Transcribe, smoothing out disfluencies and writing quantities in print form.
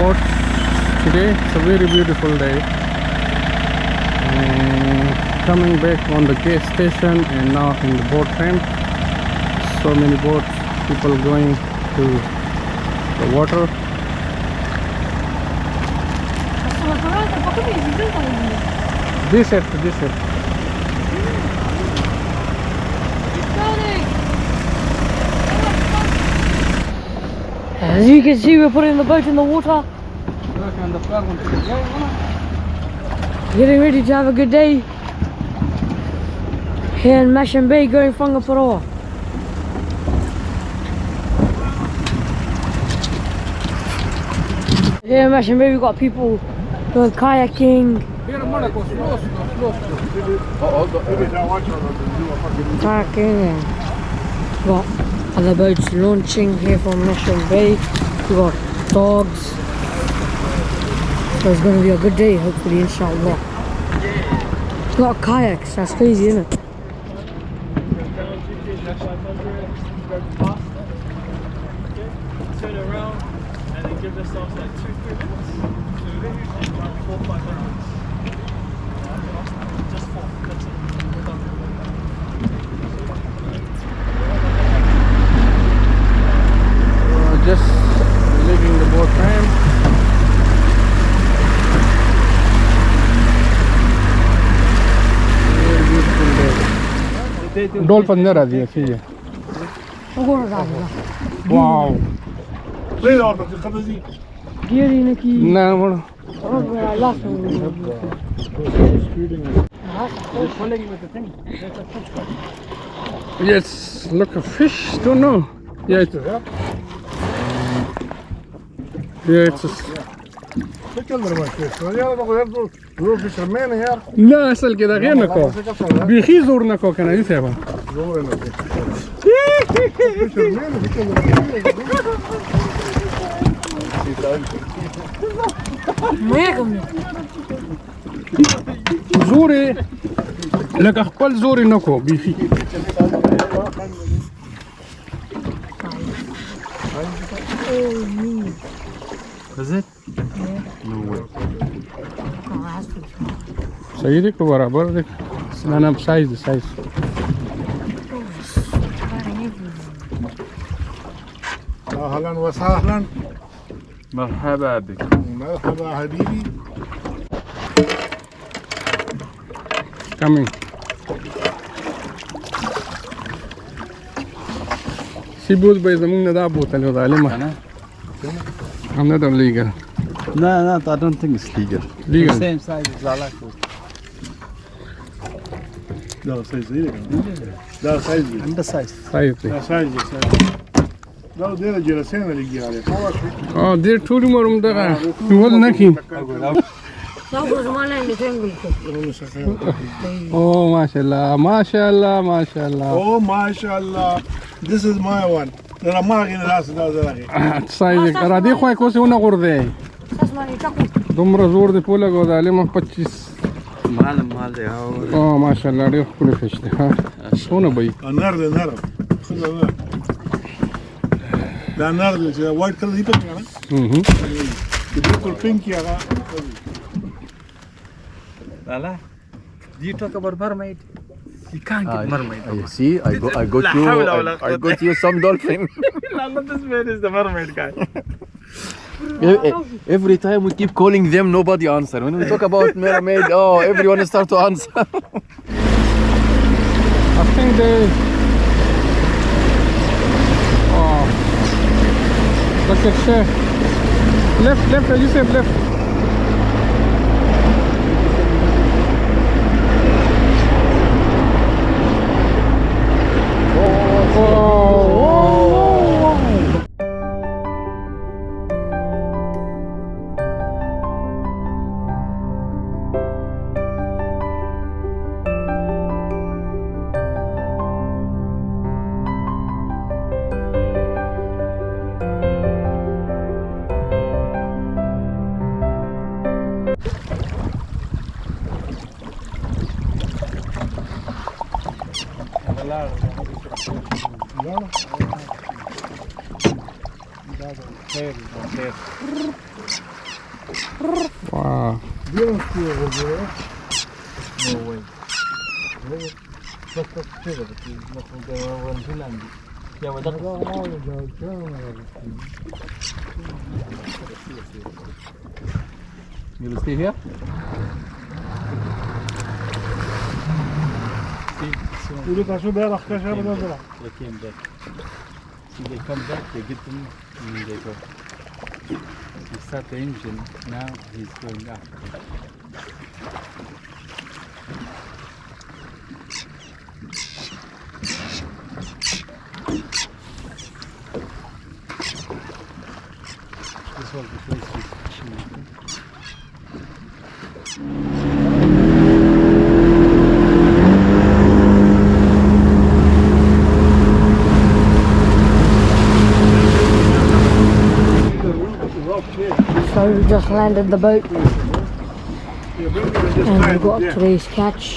boats today. It's a very beautiful day. Coming back on the gas station and now in the boat ramp. So many boats, people going to the water. This it. As you can see, we're putting the boat in the water. Getting ready to have a good day here in Mission Bay, going Whangaparaoa. Here in Mission Bay, we've got people doing kayaking. Kayaking, and we've got other boats launching here from Mission Bay. We've got dogs. So it's going to be a good day, hopefully, inshallah. A lot of kayaks, that's crazy, isn't it? Turn around and then give ourselves like 2-3 minutes. So maybe like 4-5 minutes. Just 4. That's it. We're done. Just leaving the boat ramp. Very beautiful day. Dolphin there, I see. Wow. No. Yes, look a fish. Don't know. Yeah, it's لا اصل كده غير نكو بيخي زور نكو كان يسيبها زوري لك اخبال زوري نكو بيخي Is it? No way. سيدك برابر انا بسايز اهلا وسهلا مرحبا بك. مرحبا حبيبي. coming. Si boat by زمون نه دا بوت له ظالمه. I'm not illegal. No, I don't think it's legal. Legal. The same size as Lalaco. ده سايز ايه ده سايز Undersized. ده سايز ده ده جلسين اللي يجي عليه Oh, they're too much ده. ولا نكين. Oh, mashallah, mashallah, mashallah. Oh, mashallah. This is my one. أنا ما أغني ناس ده سايز رادي خوي كوسي ونا غردي. دمر زور دي پولا کو ظالم 25. مال ده. Oh, mashallah, دي خپل فش ده. سونه بي. النار خذ ده النار ده وايت كلر دي بقى. the pink يا Lala, do you talk about mermaid? You can't get mermaid. See, I got you some dolphin. Lala, this man is the mermaid guy. Every time we keep calling them, nobody answer. When we talk about mermaid, oh, everyone start to answer. I think they. Oh, look at that. Left. You said left. Wow. You will stay here? Jullie gaan zo berg, kan je hebben dat wel. They came back. See, they come back, they get them, and they go. He start the engine, now he's going up. This was the place we fishing. So we just landed the boat and we got today's catch.